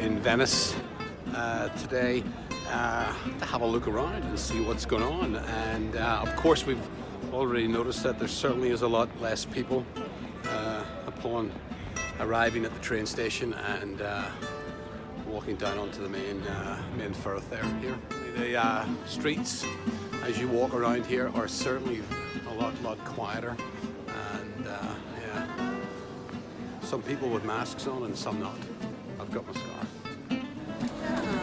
in Venice today to have a look around and see what's going on. And of course, we've already noticed that there certainly is a lot less people upon arriving at the train station and walking down onto the main thoroughfare here. The streets, as you walk around here, are certainly a lot quieter, and yeah, some people with masks on and some not. I've got my scarf.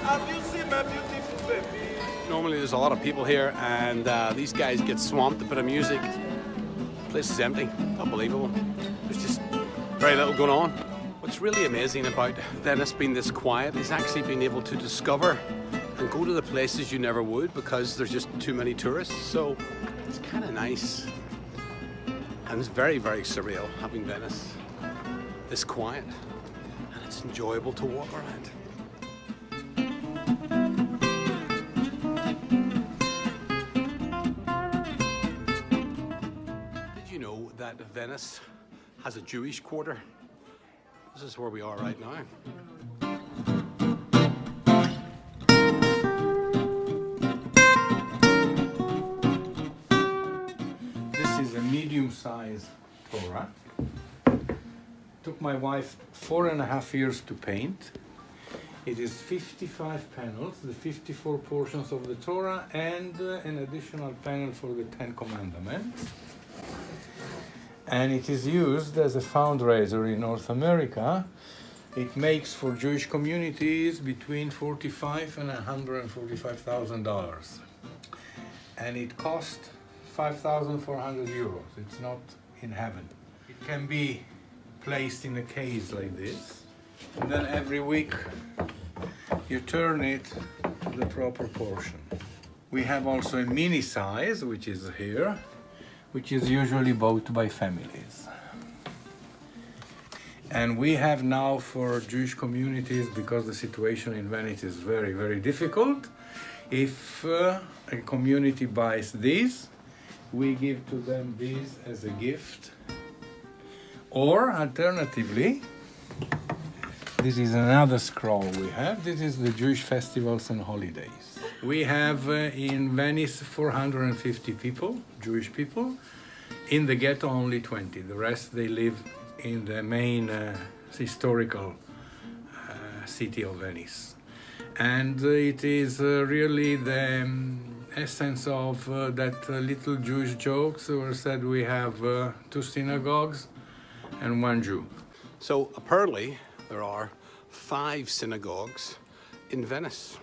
Have you seen my beautiful baby? Normally there's a lot of people here, and these guys get swamped. A bit of music, the place is empty. Unbelievable. There's just very little going on. What's really amazing about Venice being this quiet is actually being able to discover and go to the places you never would because there's just too many tourists. So it's kind of nice, and it's very surreal having Venice this quiet, and it's enjoyable to walk around. Did you know that Venice has a Jewish quarter? This is where we are right now. This is a medium-sized Torah. Took my wife 4.5 years to paint. It is 55 panels, the 54 portions of the Torah, and an additional panel for the 10 Commandments. And it is used as a fundraiser in North America. It makes for Jewish communities between $45,000 and $145,000. And it cost 5,400 euros. It's not in heaven. It can be placed in a case like this. And then every week you turn it to the proper portion. We have also a mini size, which is here, which is usually bought by families. And we have now for Jewish communities, because the situation in Venice is very difficult, if a community buys these, we give to them these as a gift. Or alternatively, this is another scroll we have. This is the Jewish festivals and holidays. We have in Venice 450 people, Jewish people. In the ghetto only 20. The rest they live in the main historical city of Venice. And it is really the essence of that little Jewish jokes were said we have 2 synagogues and 1 Jew. So apparently there are 5 synagogues in Venice.